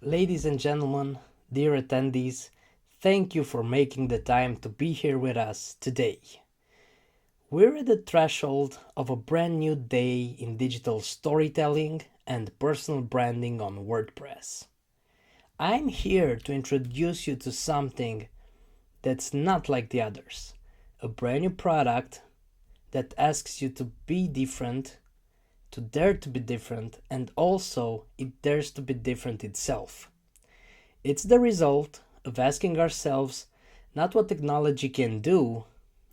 Ladies and gentlemen, dear attendees, thank you for making the time to be here with us today. We're at the threshold of a brand new day in digital storytelling and personal branding on WordPress. I'm here to introduce you to something that's not like the others, a brand new product that asks you to be different, to dare to be different, and also it dares to be different itself. It's the result of asking ourselves not what technology can do,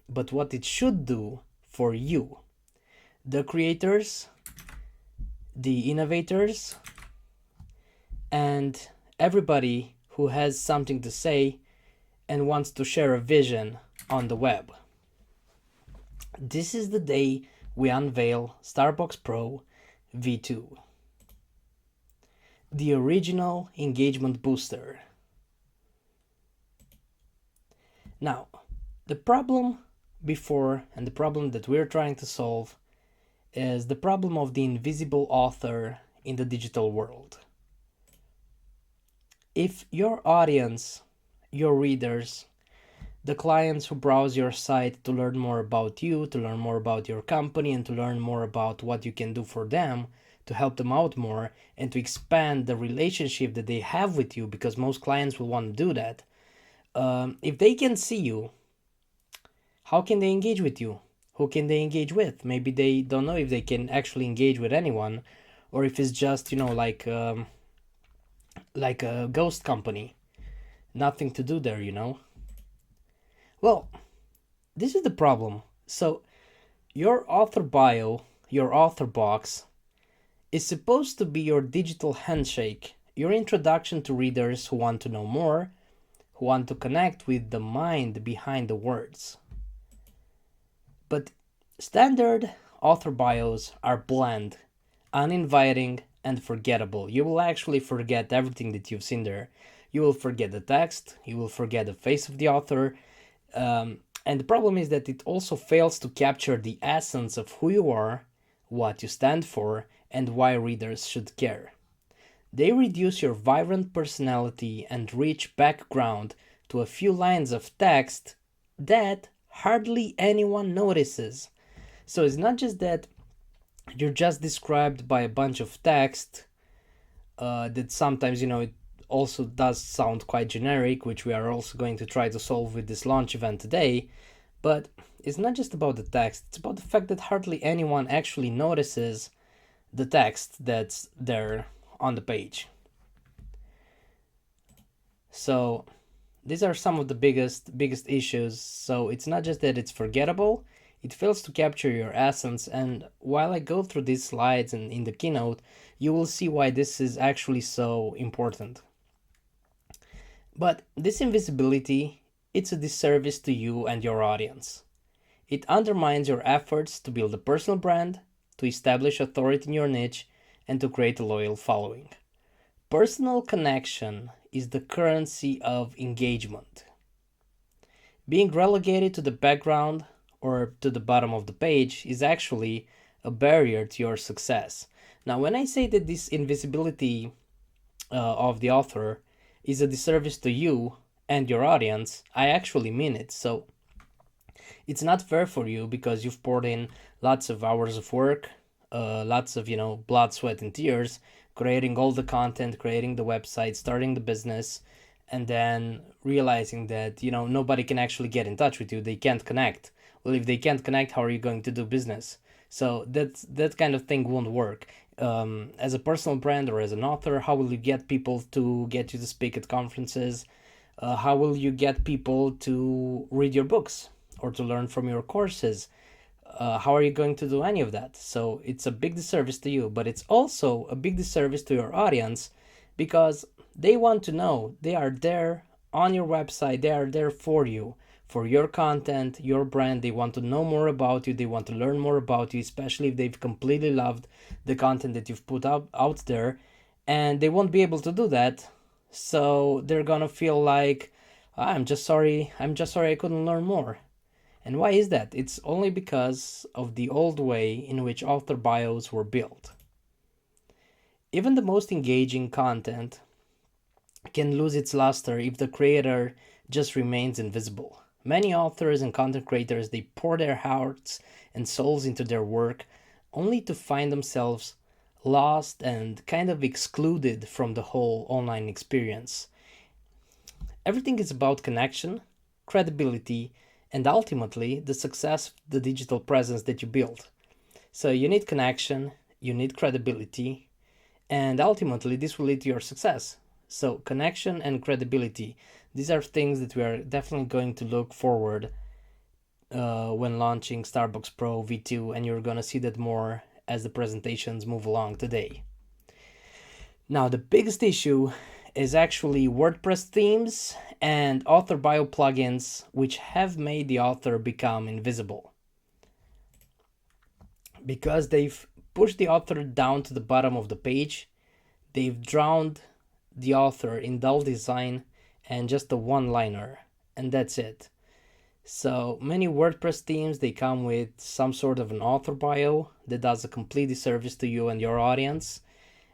but what it should do for you. The creators, the innovators, and everybody who has something to say and wants to share a vision on the web. This is the day we unveil Starbox Pro V2, the original engagement booster. Now, the problem before and the problem that we're trying to solve is the problem of the invisible author in the digital world. If your audience, your readers, the clients who browse your site to learn more about you, to learn more about your company, and to learn more about what you can do for them, to help them out more, and to expand the relationship that they have with you, because most clients will want to do that. If they can see you, how can they engage with you? Who can they engage with? Maybe they don't know if they can actually engage with anyone, or if it's just like a ghost company, nothing to do there. Well, this is the problem. So your author bio, your author box, is supposed to be your digital handshake, your introduction to readers who want to know more, who want to connect with the mind behind the words. But standard author bios are bland, uninviting, and forgettable. You will actually forget everything that you've seen there. You will forget the text, you will forget the face of the author, and the problem is that it also fails to capture the essence of who you are, what you stand for, and why readers should care. They reduce your vibrant personality and rich background to a few lines of text that hardly anyone notices. So it's not just that you're just described by a bunch of text that sometimes, it also does sound quite generic, which we are also going to try to solve with this launch event today. But it's not just about the text, it's about the fact that hardly anyone actually notices the text that's there on the page. So these are some of the biggest issues. So it's not just that it's forgettable, it fails to capture your essence. And while I go through these slides and in the keynote, you will see why this is actually so important. But this invisibility, it's a disservice to you and your audience. It undermines your efforts to build a personal brand, to establish authority in your niche, and to create a loyal following. Personal connection is the currency of engagement. Being relegated to the background or to the bottom of the page is actually a barrier to your success. Now, when I say that this invisibility of the author is a disservice to you and your audience, I actually mean it. So it's not fair for you because you've poured in lots of hours of work, lots of blood, sweat, and tears, creating all the content, creating the website, starting the business, and then realizing that nobody can actually get in touch with you. They can't connect. Well, if they can't connect, how are you going to do business? So that kind of thing won't work. As a personal brand or as an author, how will you get people to get you to speak at conferences? How will you get people to read your books or to learn from your courses? How are you going to do any of that? So it's a big disservice to you, but it's also a big disservice to your audience because they want to know. They are there on your website. They are there for you, for your content, your brand. They want to know more about you. They want to learn more about you, especially if they've completely loved the content that you've put out there, and they won't be able to do that. So they're gonna feel like, I'm just sorry I couldn't learn more. And why is that? It's only because of the old way in which author bios were built. Even the most engaging content can lose its luster if the creator just remains invisible. Many authors and content creators, they pour their hearts and souls into their work only to find themselves lost and kind of excluded from the whole online experience. Everything is about connection, credibility, and ultimately the success of the digital presence that you build. So you need connection, you need credibility, and ultimately this will lead to your success. So connection and credibility, these are things that we are definitely going to look forward when launching Starbox Pro V2, and you're going to see that more as the presentations move along today. Now, the biggest issue is actually WordPress themes and author bio plugins, which have made the author become invisible. Because they've pushed the author down to the bottom of the page, they've drowned the author in dull design and just a one-liner, and that's it. So many WordPress themes, they come with some sort of an author bio that does a complete disservice to you and your audience,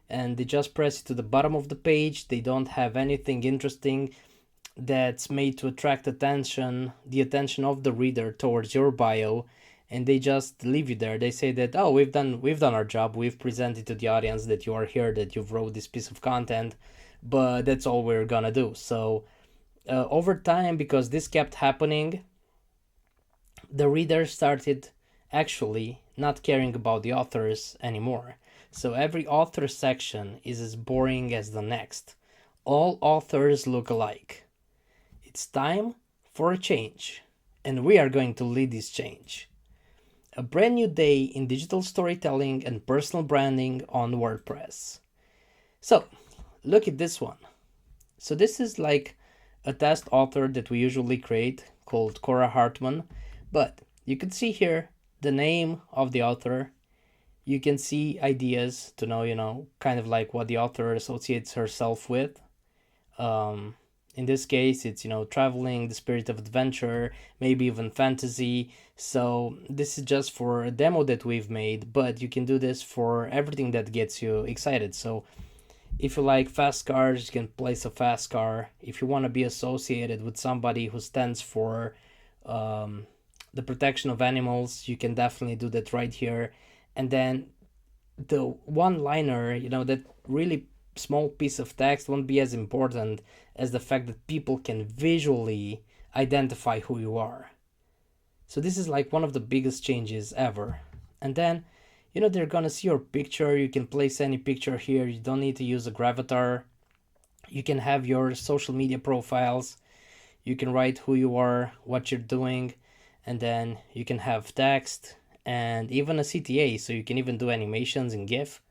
and they just press it to the bottom of the page. They don't have anything interesting that's made to attract the attention of the reader towards your bio, and they just leave you there. They say that, oh, we've done our job, we've presented to the audience that you are here, that you've wrote this piece of content, but that's all we're gonna do. So over time, because this kept happening, the reader started actually not caring about the authors anymore. So every author section is as boring as the next. All authors look alike. It's time for a change, and we are going to lead this change. A brand new day in digital storytelling and personal branding on WordPress. So, look at this one. So this is like a test author that we usually create called Cora Hartman, but you can see here the name of the author. You can see ideas to know, kind of like what the author associates herself with. In this case, it's, traveling, the spirit of adventure, maybe even fantasy. So this is just for a demo that we've made, but you can do this for everything that gets you excited. So if you like fast cars, you can place a fast car. If you want to be associated with somebody who stands for the protection of animals, you can definitely do that right here. And then the one-liner, that really small piece of text won't be as important as the fact that people can visually identify who you are. So this is like one of the biggest changes ever. And then, they're gonna see your picture. You can place any picture here. You don't need to use a gravatar. You can have your social media profiles. You can write who you are, what you're doing, and then you can have text and even a CTA, so you can even do animations in GIF,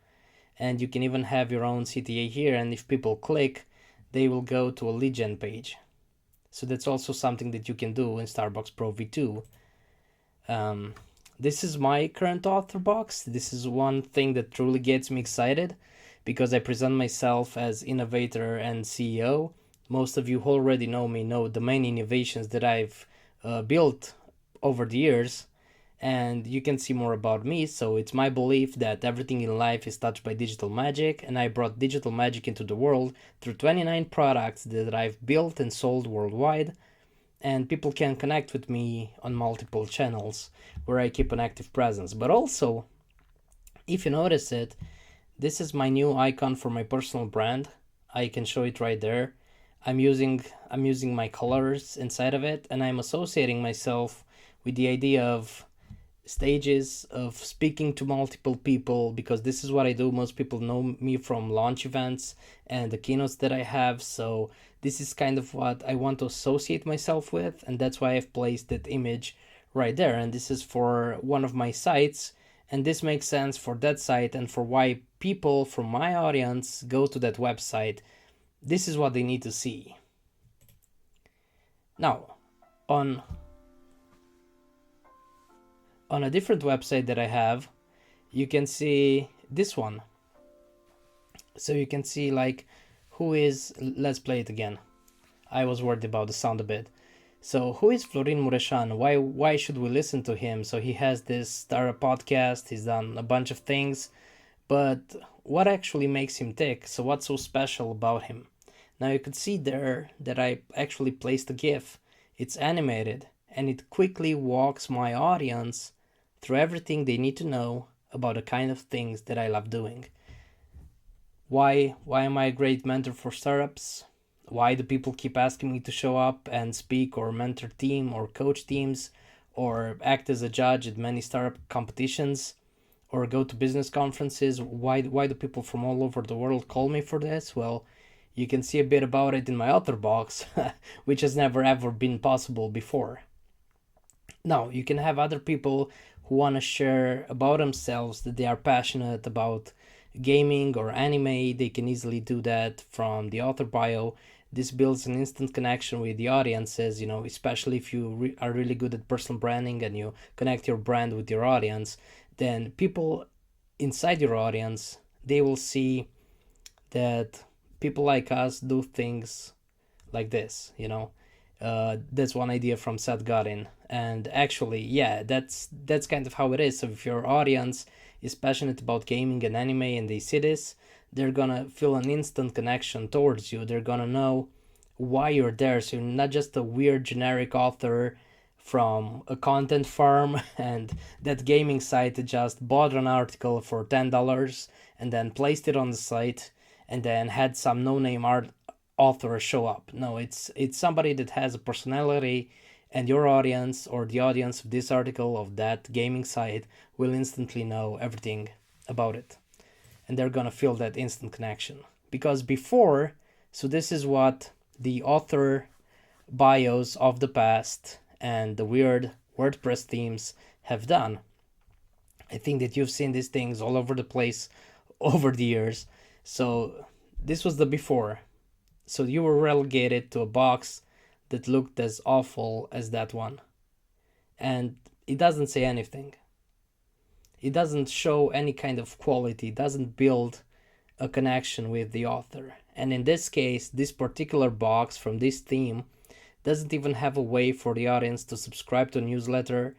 and you can even have your own CTA here, and if people click, they will go to a lead gen page. So that's also something that you can do in Starbox Pro V2. This is my current author box. This is one thing that truly gets me excited because I present myself as innovator and CEO. Most of you who already know me know the main innovations that I've built over the years, and you can see more about me. So it's my belief that everything in life is touched by digital magic, and I brought digital magic into the world through 29 products that I've built and sold worldwide, and people can connect with me on multiple channels where I keep an active presence. But also, if you notice it, this is my new icon for my personal brand. I can show it right there. I'm using my colors inside of it, and I'm associating myself with the idea of stages, of speaking to multiple people, because this is what I do. Most people know me from launch events and the keynotes that I have, so this is kind of what I want to associate myself with, and that's why I've placed that image right there. And this is for one of my sites, and this makes sense for that site and for why people from my audience go to that website. This is what they need to see. Now, on a different website that I have, you can see this one. So you can see like who is, let's play it again. I was worried about the sound a bit. So who is Florin Mureșan? Why should we listen to him? So he has this startup podcast, he's done a bunch of things, but what actually makes him tick? So what's so special about him? Now you could see there that I actually placed a GIF. It's animated and it quickly walks my audience through everything they need to know about the kind of things that I love doing. Why am I a great mentor for startups? Why do people keep asking me to show up and speak or mentor team or coach teams or act as a judge at many startup competitions or go to business conferences? Why do people from all over the world call me for this? Well, you can see a bit about it in my author box, which has never ever been possible before. Now, you can have other people who want to share about themselves that they are passionate about gaming or anime. They can easily do that from the author bio. This builds an instant connection with the audiences, especially if you are really good at personal branding and you connect your brand with your audience, then people inside your audience, they will see that people like us do things like this. That's one idea from Seth Godin, and actually, yeah, that's kind of how it is. So if your audience is passionate about gaming and anime and they see this, they're gonna feel an instant connection towards you. They're gonna know why you're there. So you're not just a weird generic author from a content farm and that gaming site just bought an article for $10 and then placed it on the site and then had some no-name author show up. No, it's somebody that has a personality, and your audience or the audience of this article of that gaming site will instantly know everything about it, and they're gonna feel that instant connection. Because before, so this is what the author bios of the past and the weird WordPress themes have done. I think that you've seen these things all over the place over the years. So this was the before. So you were relegated to a box that looked as awful as that one. And it doesn't say anything. It doesn't show any kind of quality. It doesn't build a connection with the author. And in this case, this particular box from this theme doesn't even have a way for the audience to subscribe to a newsletter,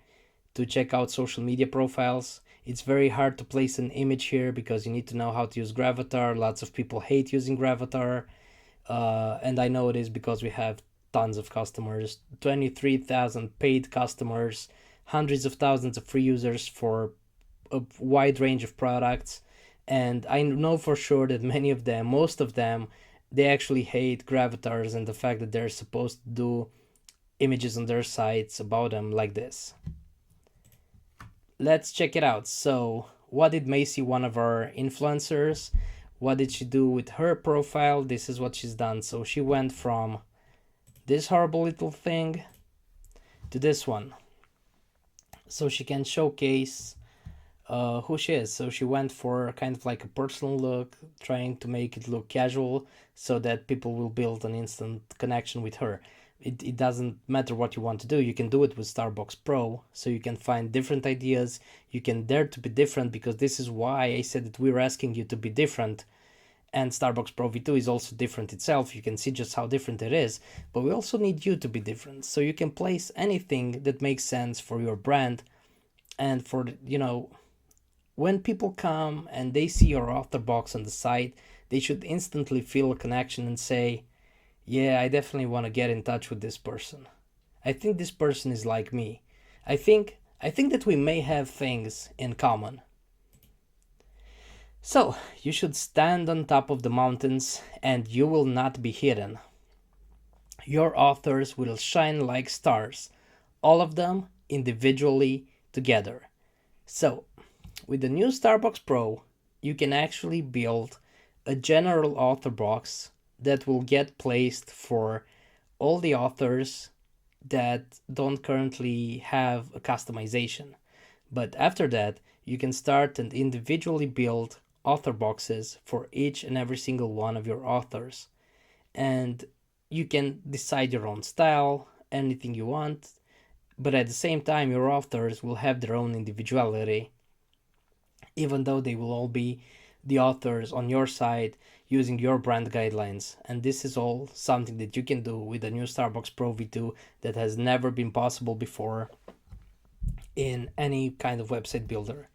to check out social media profiles. It's very hard to place an image here because you need to know how to use Gravatar. Lots of people hate using Gravatar. And I know it is because we have tons of customers, 23,000 paid customers, hundreds of thousands of free users for a wide range of products. And I know for sure that many of them, most of them, they actually hate Gravatars and the fact that they're supposed to do images on their sites about them like this. Let's check it out. So, what did Macy, one of our influencers, what did she do with her profile? This is what she's done. So she went from this horrible little thing to this one. So she can showcase who she is. So she went for kind of like a personal look, trying to make it look casual so that people will build an instant connection with her. It doesn't matter what you want to do. You can do it with Starbox Pro, so you can find different ideas. You can dare to be different, because this is why I said that we're asking you to be different. And Starbox Pro V2 is also different itself. You can see just how different it is. But we also need you to be different. So you can place anything that makes sense for your brand. And for, when people come and they see your author box on the site, they should instantly feel a connection and say, yeah, I definitely want to get in touch with this person. I think this person is like me. I think that we may have things in common. So, you should stand on top of the mountains and you will not be hidden. Your authors will shine like stars, all of them individually together. So, with the new Starbox Pro, you can actually build a general author box that will get placed for all the authors that don't currently have a customization. But after that, you can start and individually build author boxes for each and every single one of your authors. And you can decide your own style, anything you want, but at the same time, your authors will have their own individuality, even though they will all be the authors on your site using your brand guidelines. And this is all something that you can do with the new Starbox Pro V2 that has never been possible before in any kind of website builder.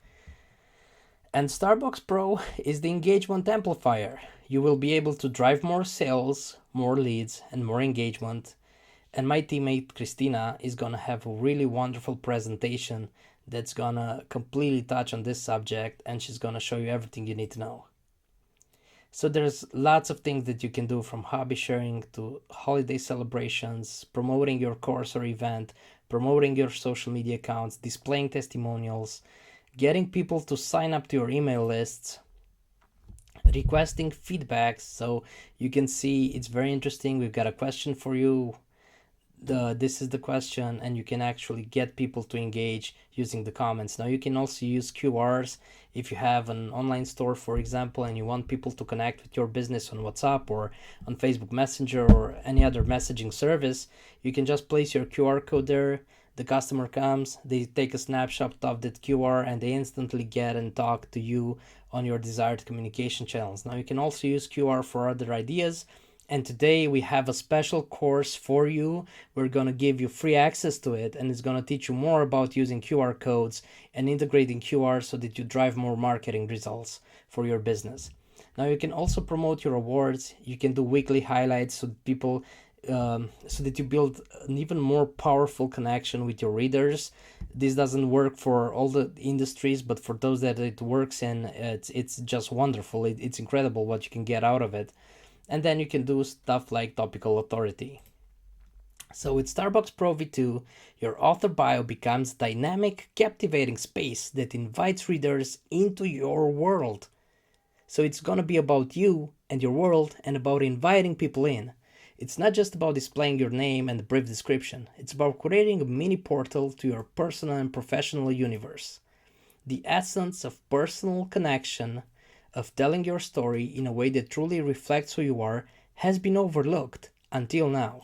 And Starbox Pro is the engagement amplifier. You will be able to drive more sales, more leads, and more engagement. And my teammate Christina is gonna have a really wonderful presentation that's gonna completely touch on this subject, and she's gonna show you everything you need to know. So there's lots of things that you can do, from hobby sharing to holiday celebrations, promoting your course or event, promoting your social media accounts, displaying testimonials, getting people to sign up to your email lists, requesting feedbacks. So you can see it's very interesting. We've got a question for you. This is the question, and you can actually get people to engage using the comments. Now you can also use QRs if you have an online store, for example, and you want people to connect with your business on WhatsApp or on Facebook Messenger or any other messaging service. You can just place your QR code there. The customer comes, they take a snapshot of that QR, and they instantly get and talk to you on your desired communication channels. Now you can also use QR for other ideas. And today we have a special course for you. We're going to give you free access to it, and it's going to teach you more about using QR codes and integrating QR so that you drive more marketing results for your business. Now you can also promote your awards. You can do weekly highlights so people so that you build an even more powerful connection with your readers. This doesn't work for all the industries, but for those that it works in, it's just wonderful. It's incredible what you can get out of it. And then you can do stuff like topical authority. So with Starbox Pro V2, your author bio becomes a dynamic, captivating space that invites readers into your world. So it's gonna be about you and your world, and about inviting people in. It's not just about displaying your name and a brief description. It's about creating a mini portal to your personal and professional universe. The essence of personal connection, of telling your story in a way that truly reflects who you are, has been overlooked until now.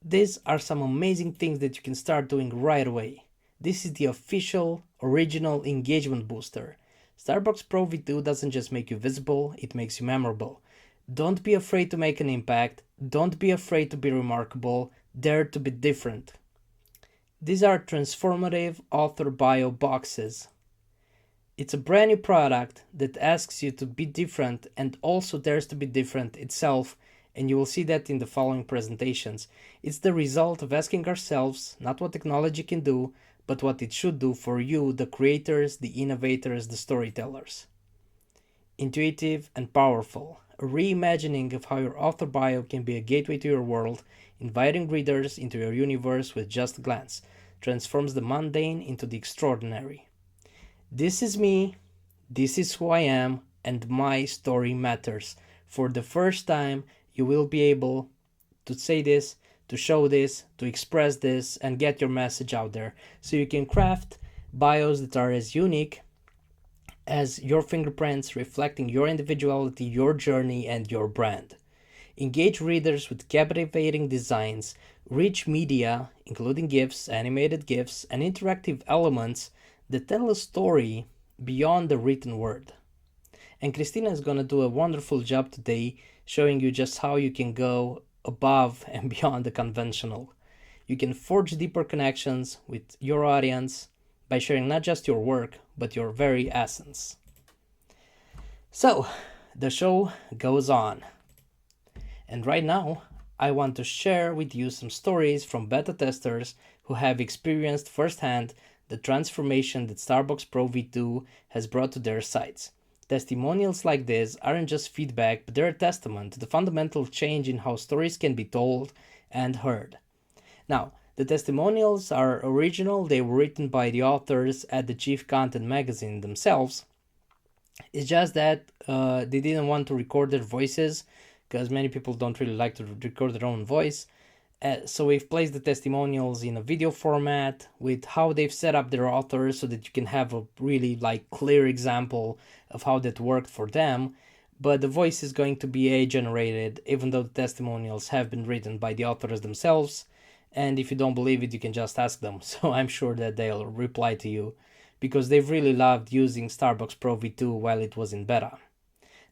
These are some amazing things that you can start doing right away. This is the official, original engagement booster. Starbox Pro V2 doesn't just make you visible, it makes you memorable. Don't be afraid to make an impact. Don't be afraid to be remarkable. Dare to be different. These are transformative author bio boxes. It's a brand new product that asks you to be different and also dares to be different itself, and you will see that in the following presentations. It's the result of asking ourselves not what technology can do, but what it should do for you, the creators, the innovators, the storytellers. Intuitive and powerful. A reimagining of how your author bio can be a gateway to your world, inviting readers into your universe with just a glance, transforms the mundane into the extraordinary. This is me, this is who I am, and my story matters. For the first time, you will be able to say this, to show this, to express this, and get your message out there. So you can craft bios that are as unique as your fingerprints, reflecting your individuality, your journey, and your brand. Engage readers with captivating designs, rich media, including GIFs, animated GIFs, and interactive elements that tell a story beyond the written word. And Christina is going to do a wonderful job today showing you just how you can go above and beyond the conventional. You can forge deeper connections with your audience by sharing not just your work, but your very essence. So, the show goes on. And right now, I want to share with you some stories from beta testers who have experienced firsthand the transformation that Starbox Pro V2 has brought to their sites. Testimonials like this aren't just feedback, but they're a testament to the fundamental change in how stories can be told and heard. Now, the testimonials are original. They were written by the authors at the Chief Content magazine themselves. It's just that they didn't want to record their voices, because many people don't really like to record their own voice. So we've placed the testimonials in a video format with how they've set up their authors so that you can have a really clear example of how that worked for them. But the voice is going to be AI generated, even though the testimonials have been written by the authors themselves. And if you don't believe it, you can just ask them. So I'm sure that they'll reply to you, because they've really loved using Starbox Pro V2 while it was in beta.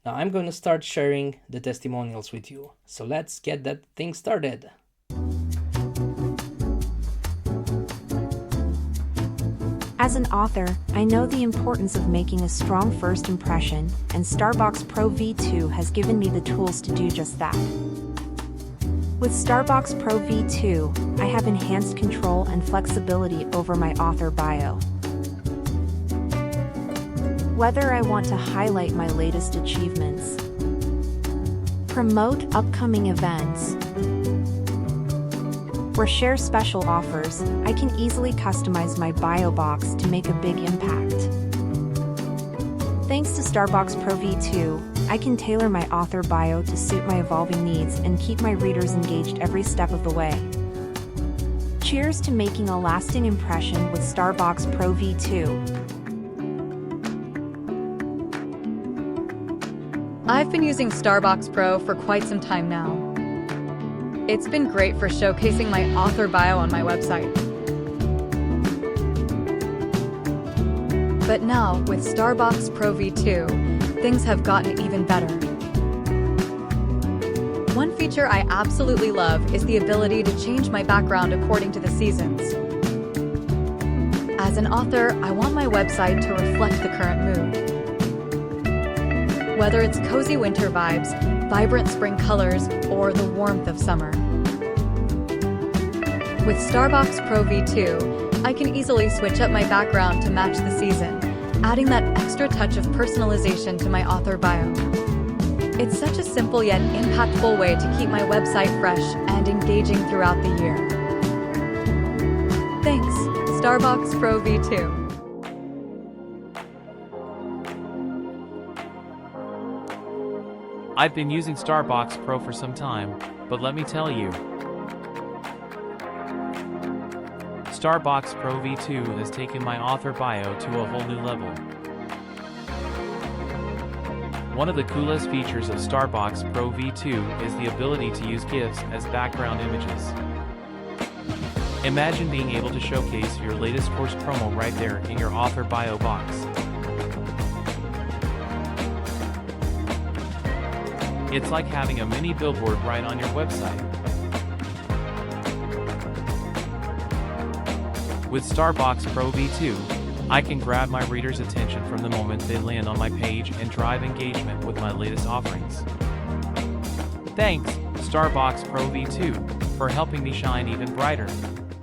Now I'm going to start sharing the testimonials with you. So let's get that thing started. As an author, I know the importance of making a strong first impression, and Starbox Pro V2 has given me the tools to do just that. With Starbox Pro V2, I have enhanced control and flexibility over my author bio. Whether I want to highlight my latest achievements, promote upcoming events, or share special offers, I can easily customize my bio box to make a big impact. Thanks to Starbox Pro V2, I can tailor my author bio to suit my evolving needs and keep my readers engaged every step of the way. Cheers to making a lasting impression with Starbox Pro V2. I've been using Starbox Pro for quite some time now. It's been great for showcasing my author bio on my website. But now, with Starbox Pro V2, things have gotten even better. One feature I absolutely love is the ability to change my background according to the seasons. As an author, I want my website to reflect the current mood. Whether it's cozy winter vibes, vibrant spring colors, or the warmth of summer. With Starbox Pro V2, I can easily switch up my background to match the season, adding that extra touch of personalization to my author bio. It's such a simple yet impactful way to keep my website fresh and engaging throughout the year. Thanks, Starbox Pro V2. I've been using Starbox Pro for some time, but let me tell you, Starbox Pro V2 has taken my author bio to a whole new level. One of the coolest features of Starbox Pro V2 is the ability to use GIFs as background images. Imagine being able to showcase your latest course promo right there in your author bio box. It's like having a mini billboard right on your website. With Starbox Pro V2, I can grab my readers' attention from the moment they land on my page and drive engagement with my latest offerings. Thanks, Starbox Pro V2, for helping me shine even brighter.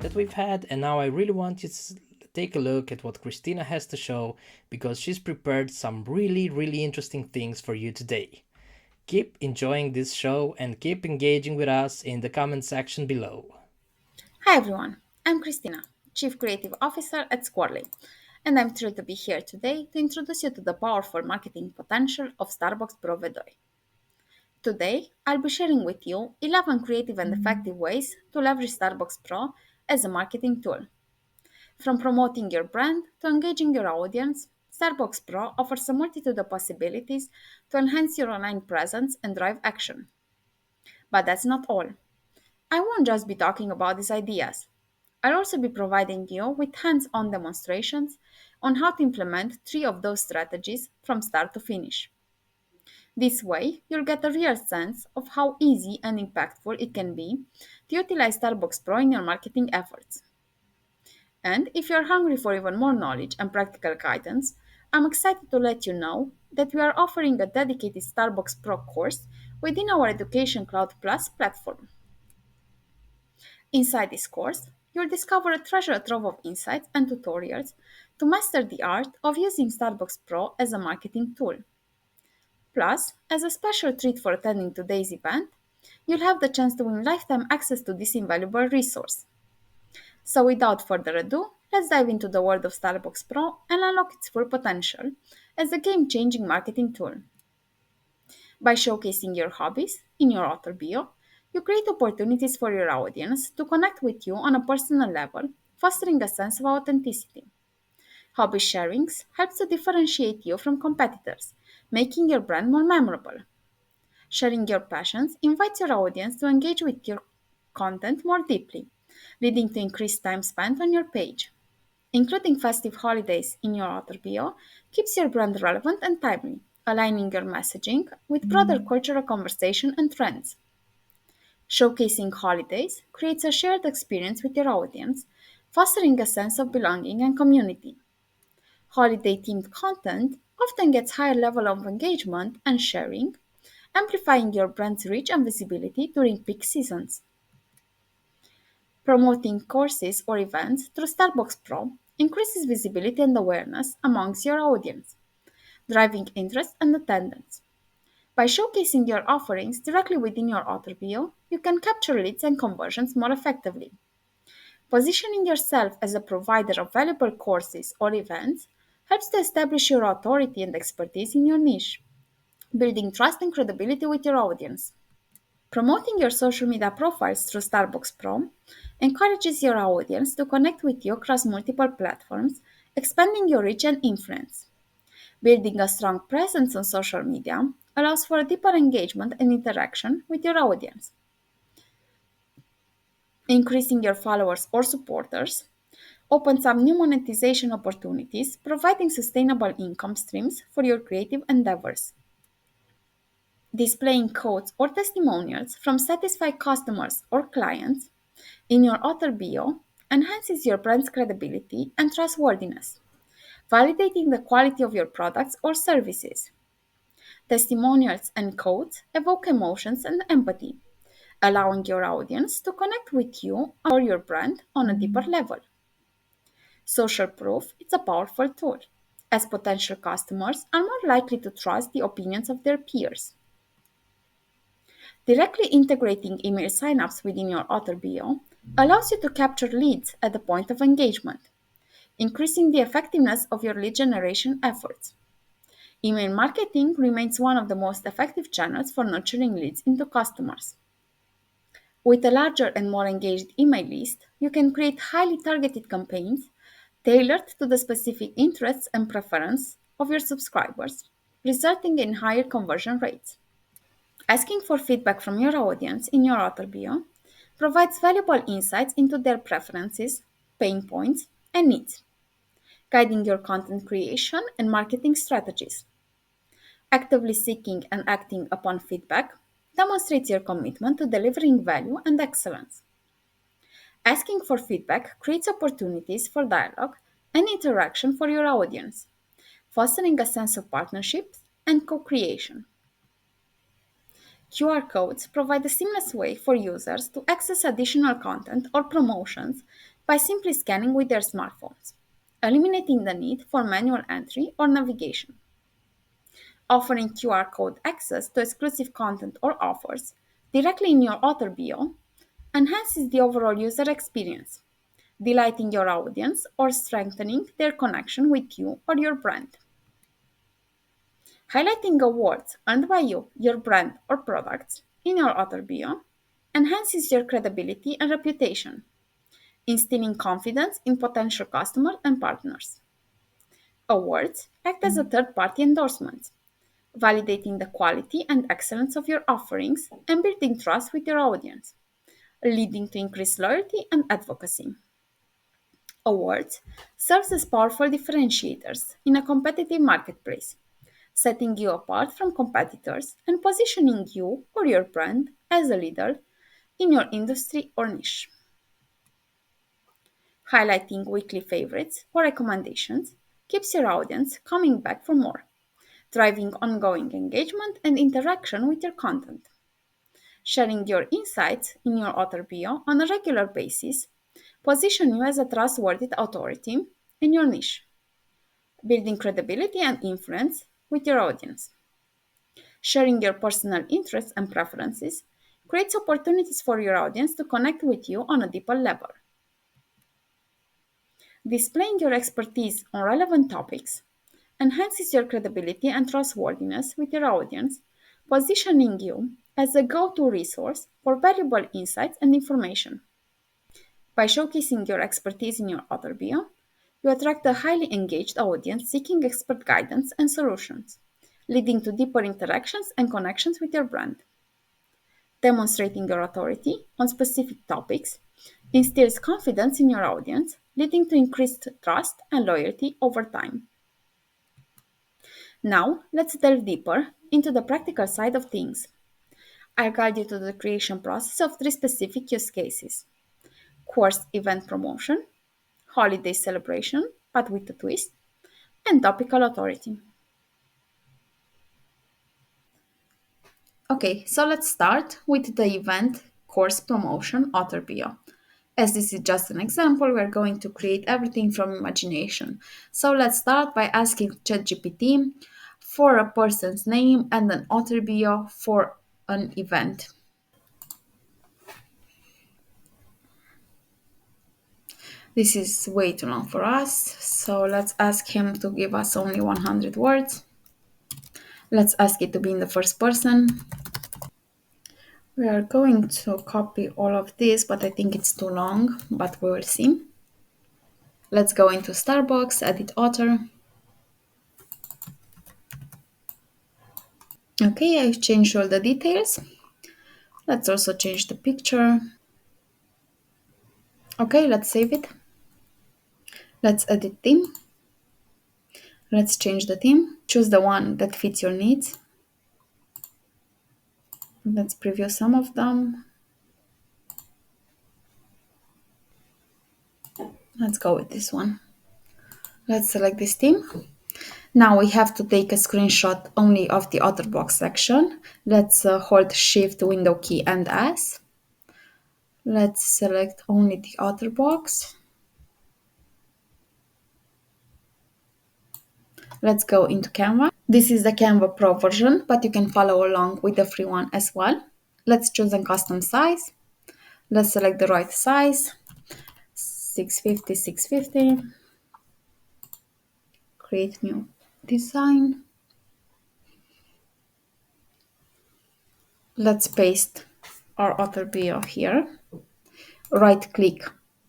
That we've had, and now I really want you to take a look at what Christina has to show, because she's prepared some really interesting things for you today. Keep enjoying this show and keep engaging with us in the comment section below. Hi everyone, I'm Christina, Chief Creative Officer at Squarely, and I'm thrilled to be here today to introduce you to the powerful marketing potential of Starbox Pro V2. Today, I'll be sharing with you 11 creative and effective ways to leverage Starbox Pro as a marketing tool. From promoting your brand to engaging your audience, Starbox Pro offers a multitude of possibilities to enhance your online presence and drive action. But that's not all. I won't just be talking about these ideas. I'll also be providing you with hands-on demonstrations on how to implement 3 of those strategies from start to finish. This way, you'll get a real sense of how easy and impactful it can be to utilize Starbox Pro in your marketing efforts. And if you're hungry for even more knowledge and practical guidance, I'm excited to let you know that we are offering a dedicated Starbox Pro course within our Education Cloud Plus platform. Inside this course, you'll discover a treasure trove of insights and tutorials to master the art of using Starbox Pro as a marketing tool. Plus, as a special treat for attending today's event, you'll have the chance to win lifetime access to this invaluable resource. So without further ado, let's dive into the world of Starbox Pro and unlock its full potential as a game-changing marketing tool. By showcasing your hobbies in your author bio, you create opportunities for your audience to connect with you on a personal level, fostering a sense of authenticity. Hobby sharings helps to differentiate you from competitors, making your brand more memorable. Sharing your passions invites your audience to engage with your content more deeply, leading to increased time spent on your page. Including festive holidays in your author bio keeps your brand relevant and timely, aligning your messaging with broader cultural conversation and trends. Showcasing holidays creates a shared experience with your audience, fostering a sense of belonging and community. Holiday themed content often gets higher level of engagement and sharing, amplifying your brand's reach and visibility during peak seasons. Promoting courses or events through Starbox Pro increases visibility and awareness amongst your audience, driving interest and attendance. By showcasing your offerings directly within your author bio, you can capture leads and conversions more effectively. Positioning yourself as a provider of valuable courses or events helps to establish your authority and expertise in your niche, building trust and credibility with your audience. Promoting your social media profiles through Starbox Pro encourages your audience to connect with you across multiple platforms, expanding your reach and influence. Building a strong presence on social media allows for a deeper engagement and interaction with your audience. Increasing your followers or supporters opens up new monetization opportunities, providing sustainable income streams for your creative endeavors. Displaying codes or testimonials from satisfied customers or clients in your author bio enhances your brand's credibility and trustworthiness, validating the quality of your products or services. Testimonials and codes evoke emotions and empathy, allowing your audience to connect with you or your brand on a deeper level. Social proof is a powerful tool, as potential customers are more likely to trust the opinions of their peers. Directly integrating email signups within your author bio allows you to capture leads at the point of engagement, increasing the effectiveness of your lead generation efforts. Email marketing remains one of the most effective channels for nurturing leads into customers. With a larger and more engaged email list, you can create highly targeted campaigns tailored to the specific interests and preferences of your subscribers, resulting in higher conversion rates. Asking for feedback from your audience in your author bio provides valuable insights into their preferences, pain points, and needs, guiding your content creation and marketing strategies. Actively seeking and acting upon feedback demonstrates your commitment to delivering value and excellence. Asking for feedback creates opportunities for dialogue and interaction for your audience, fostering a sense of partnership and co creation. QR codes provide a seamless way for users to access additional content or promotions by simply scanning with their smartphones, eliminating the need for manual entry or navigation. Offering QR code access to exclusive content or offers directly in your author bio enhances the overall user experience, delighting your audience or strengthening their connection with you or your brand. Highlighting awards earned by you, your brand, or products in your author bio enhances your credibility and reputation, instilling confidence in potential customers and partners. Awards act as a third party endorsement, validating the quality and excellence of your offerings and building trust with your audience, leading to increased loyalty and advocacy. Awards serve as powerful differentiators in a competitive marketplace, setting you apart from competitors and positioning you or your brand as a leader in your industry or niche. Highlighting weekly favorites or recommendations keeps your audience coming back for more, driving ongoing engagement and interaction with your content. Sharing your insights in your author bio on a regular basis position you as a trustworthy authority in your niche, building credibility and influence with your audience. Sharing your personal interests and preferences creates opportunities for your audience to connect with you on a deeper level. Displaying your expertise on relevant topics enhances your credibility and trustworthiness with your audience, positioning you as a go to resource for valuable insights and information. By showcasing your expertise in your author bio, you attract a highly engaged audience seeking expert guidance and solutions, leading to deeper interactions and connections with your brand. Demonstrating your authority on specific topics instills confidence in your audience, leading to increased trust and loyalty over time. Now, let's delve deeper into the practical side of things. I'll guide you to the creation process of three specific use cases: course event promotion, holiday celebration, but with a twist, and topical authority. Okay, so let's start with the event course promotion author bio. As this is just an example, we're going to create everything from imagination. So let's start by asking ChatGPT for a person's name and an author bio for an event. This is way too long for us, so let's ask him to give us only 100 words. Let's ask it to be in the first person. We are going to copy all of this, but I think it's too long, but we will see. Let's go into Starbox, edit author. Okay, I've changed all the details. Let's also change the picture. Okay, let's save it. Let's edit theme. Let's change the theme. Choose the one that fits your needs. Let's preview some of them. Let's go with this one. Let's select this theme. Now we have to take a screenshot only of the author box section. Let's hold Shift, Window key and S. Let's select only the author box. Let's go into Canva. This is the Canva Pro version, but you can follow along with the free one as well. Let's choose a custom size. Let's select the right size, 650, 650. Create new design. Let's paste our author bio here. Right click,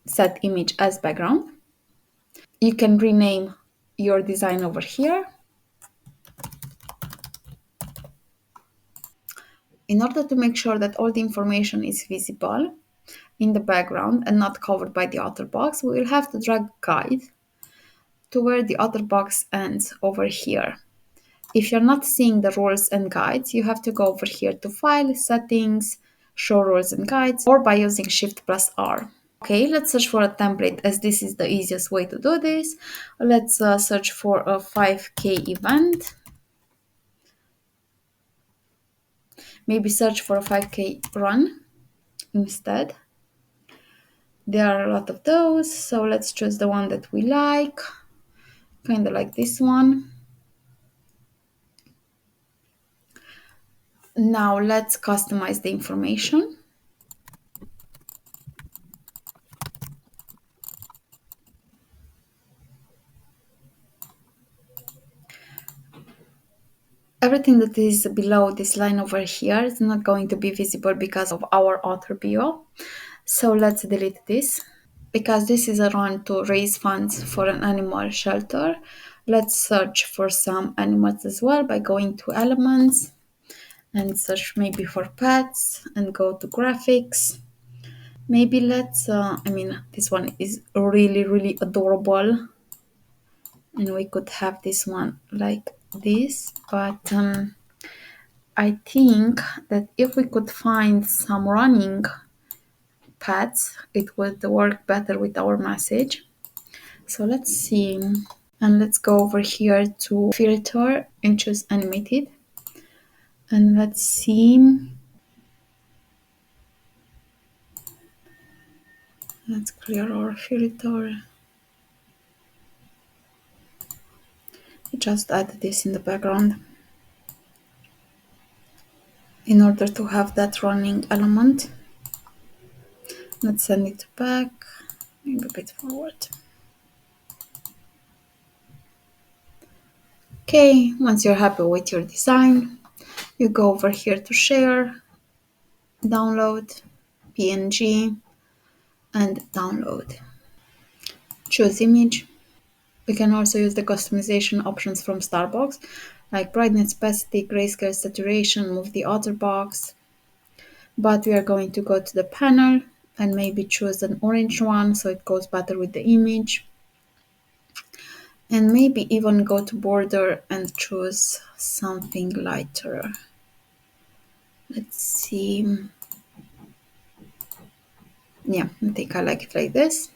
set image as background. You can rename your design over here. In order to make sure that all the information is visible in the background and not covered by the author box, we will have to drag guide to where the author box ends over here. If you're not seeing the rules and guides, you have to go over here to File, Settings, Show Rules and Guides, or by using Shift plus R. Okay, let's search for a template as this is the easiest way to do this. Let's search for a 5K event. Maybe search for a 5K run instead. There are a lot of those, so let's choose the one that we like, kind of like this one. Now let's customize the information. Everything that is below this line over here is not going to be visible because of our author bio. So let's delete this. Because this is a run to raise funds for an animal shelter, let's search for some animals as well by going to Elements and search maybe for pets and go to Graphics. Maybe let's, this one is really, really adorable. And we could have this one like this, but I think that if we could find some running pads, it would work better with our message. So let's see, and let's go over here to filter and choose animated. And let's see, let's clear our filter. Just add this in the background in order to have that running element. Let's send it back, maybe a bit forward. Okay, once you're happy with your design, you go over here to share, download, PNG, and download. Choose image. We can also use the customization options from Starbox, like brightness, opacity, grayscale, saturation, move the author box. But we are going to go to the panel and maybe choose an orange one so it goes better with the image. And maybe even go to border and choose something lighter. Let's see. Yeah, I think I like it like this.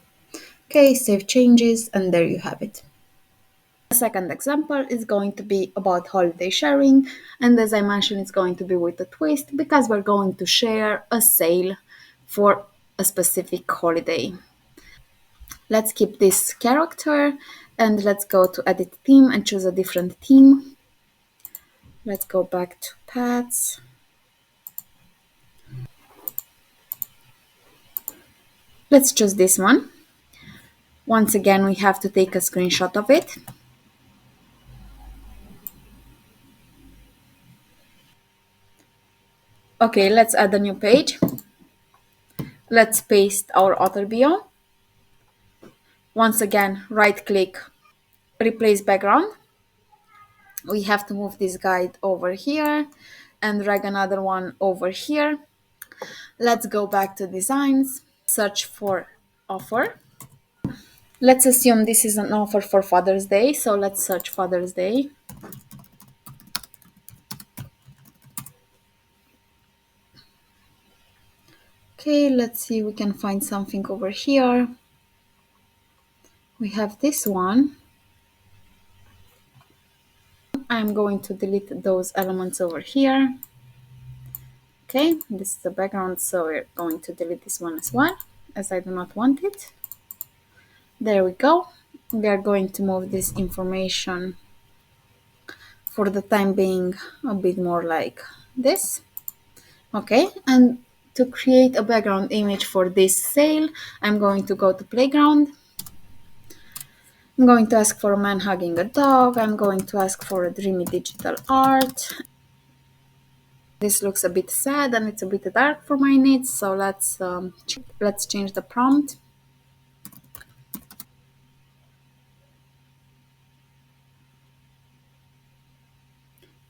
Okay, save changes, and there you have it. second example is going to be about holiday sharing, and as I mentioned, it's going to be with a twist because we're going to share a sale for a specific holiday. Let's keep this character and let's go to edit theme and choose a different theme. Let's go back to paths. Let's choose this one. Once again, we have to take a screenshot of it. Okay, let's add a new page. Let's paste our author bio. Once again, right click, replace background. We have to move this guide over here and drag another one over here. Let's go back to designs, search for offer. Let's assume this is an offer for Father's Day, so let's search Father's Day. Okay, let's see if we can find something over here. We have this one. I'm going to delete those elements over here. Okay, this is the background, so we're going to delete this one as well, as I do not want it. There we go. We are going to move this information for the time being a bit more like this. Okay, and to create a background image for this sale, I'm going to go to playground. I'm going to ask for a man hugging a dog. I'm going to ask for a dreamy digital art. This looks a bit sad and it's a bit dark for my needs, so let's change the prompt.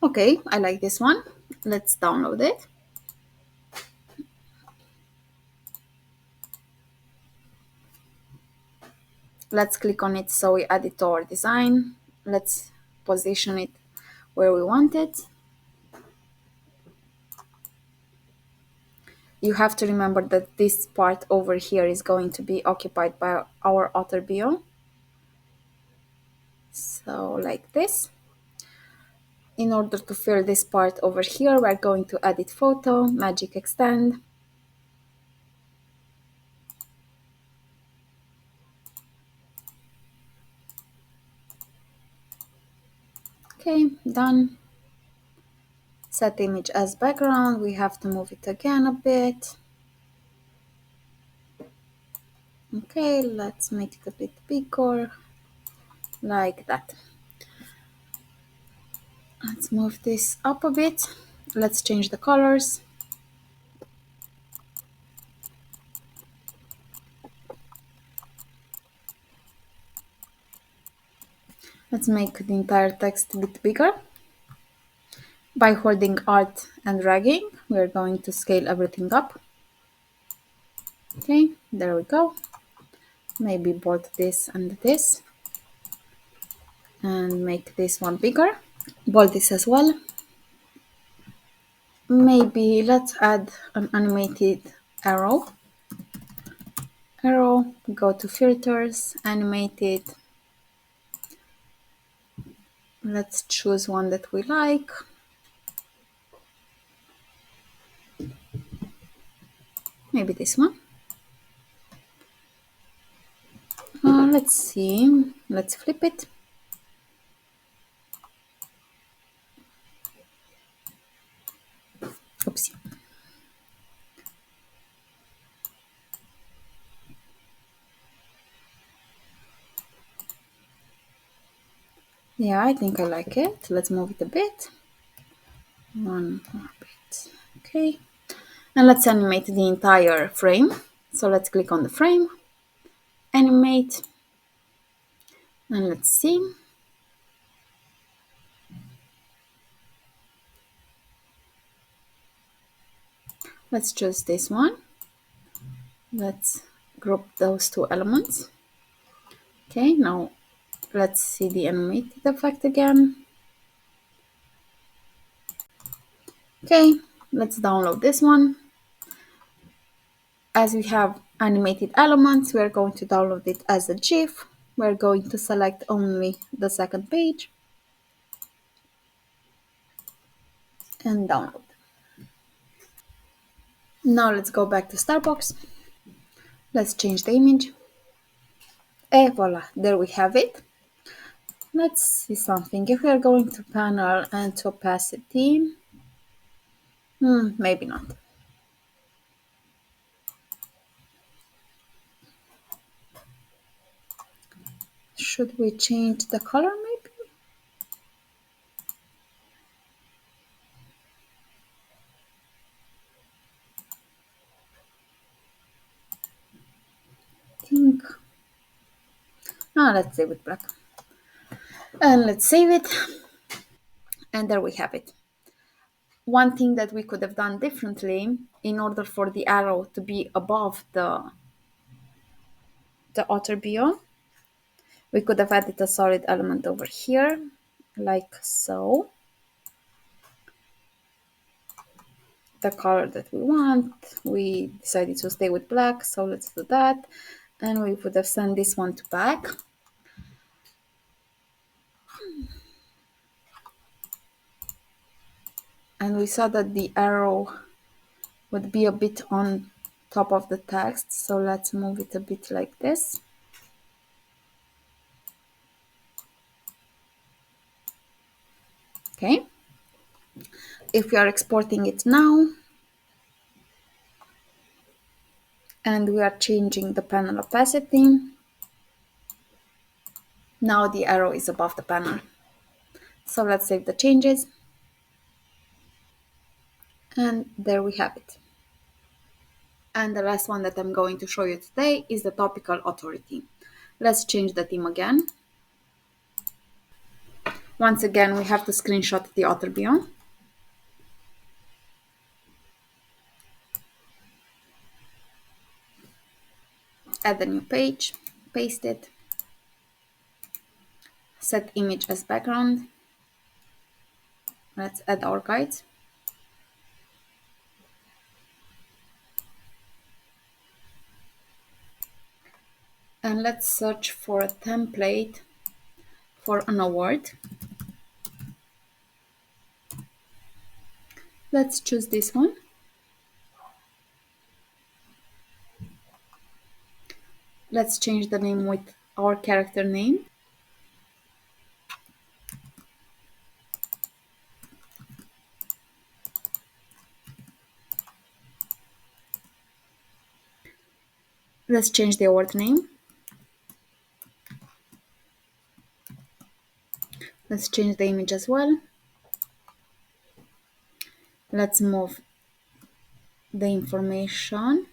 Okay, I like this one. Let's download it. Let's click on it so we add it to our design. Let's position it where we want it. You have to remember that this part over here is going to be occupied by our author bio. So like this. In order to fill this part over here, we're going to edit photo, magic extend. Okay, done. Set image as background. We have to move it again a bit. Okay, let's make it a bit bigger, like that. Let's move this up a bit. Let's change the colors. Let's make the entire text a bit bigger. By holding Alt and dragging, we're going to scale everything up. Okay, there we go. Maybe bold this and this. And make this one bigger. Bold this as well. Maybe let's add an animated arrow. Go to filters, animated. Let's choose one that we like. Maybe this one. Let's see. Let's flip it. Oopsie. Yeah, I think I like it. Let's move it a bit. One more bit. Okay. And let's animate the entire frame. So let's click on the frame, animate, and let's see. Let's choose this one. Let's group those two elements. Okay, now let's see the animated effect again. Okay, let's download this one. As we have animated elements, we are going to download it as a GIF. We're going to select only the second page and download. Now let's go back to Starbox. Let's change the image. And voila, there we have it. Let's see something. If we are going to panel and to opacity, maybe not. Should we change the color maybe? Think. Let's save it black. And let's save it. And there we have it. One thing that we could have done differently in order for the arrow to be above the author bio, we could have added a solid element over here, like so. The color that we want, we decided to stay with black, so let's do that. And we would have sent this one to back. And we saw that the arrow would be a bit on top of the text, so let's move it a bit like this. Okay. If we are exporting it now, and we are changing the panel opacity, now the arrow is above the panel. So let's save the changes. And there we have it. And the last one that I'm going to show you today is the topical authority. Let's change the theme again. Once again, we have to screenshot the author bio. Add a new page, paste it, set image as background. Let's add our guides. And let's search for a template for an award. Let's choose this one. Let's change the name with our character name. Let's change the award name. Let's change the image as well. Let's move the information.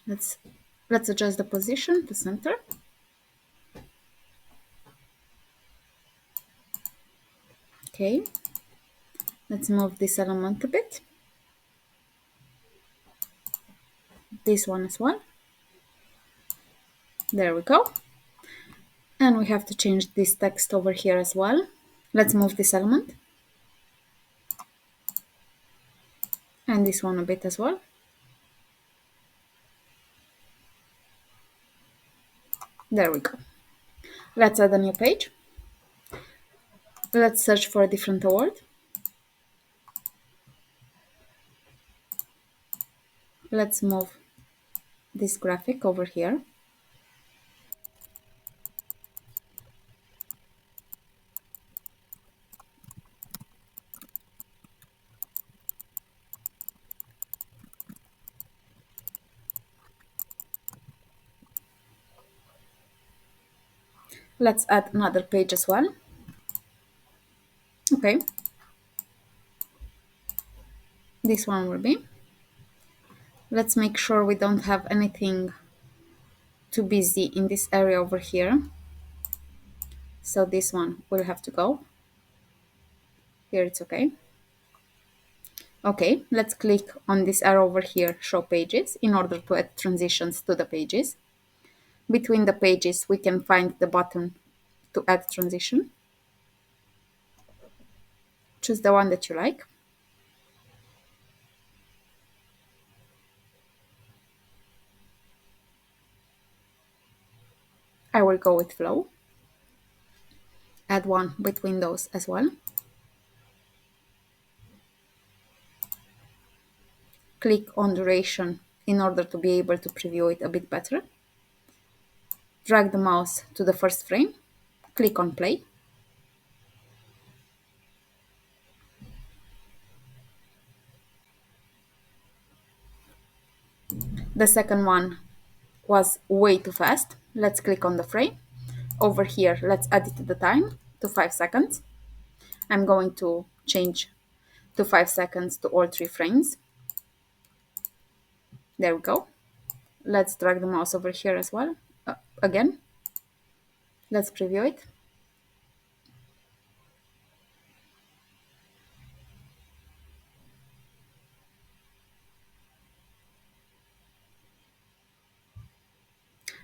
Let's adjust the position to center. Okay. Let's move this element a bit. This one as well. There we go. And we have to change this text over here as well. Let's move this element. And this one a bit as well. There we go. Let's add a new page. Let's search for a different award. Let's move this graphic over here. Let's add another page as well. Okay. This one will be. Let's make sure we don't have anything too busy in this area over here. So this one will have to go. Here it's okay. Okay, let's click on this arrow over here, show pages, in order to add transitions to the pages. Between the pages, we can find the button to add transition. Choose the one that you like. I will go with flow. Add one between those as well. Click on duration in order to be able to preview it a bit better. Drag the mouse to the first frame. Click on play. The second one was way too fast. Let's click on the frame. Over here, let's edit the time to 5 seconds. I'm going to change to 5 seconds to all 3 frames. There we go. Let's drag the mouse over here as well. Again, let's preview it.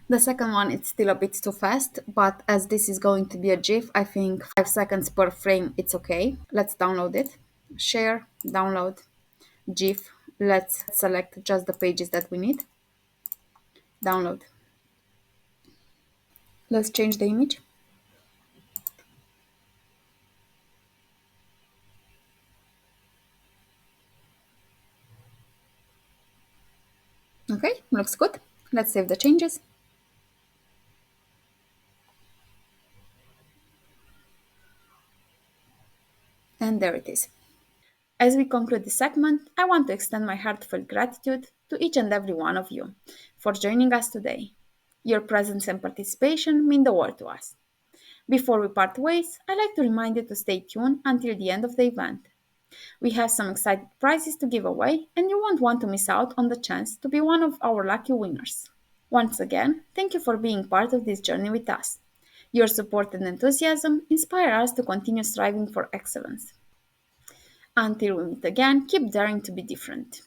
The second one, it's still a bit too fast, but as this is going to be a GIF, I think 5 seconds per frame, it's okay. Let's download it. Share, download, GIF. Let's select just the pages that we need. Download. Let's change the image. Okay, looks good. Let's save the changes. And there it is. As we conclude this segment, I want to extend my heartfelt gratitude to each and every one of you for joining us today. Your presence and participation mean the world to us. Before we part ways, I'd like to remind you to stay tuned until the end of the event. We have some exciting prizes to give away, and you won't want to miss out on the chance to be one of our lucky winners. Once again, thank you for being part of this journey with us. Your support and enthusiasm inspire us to continue striving for excellence. Until we meet again, keep daring to be different.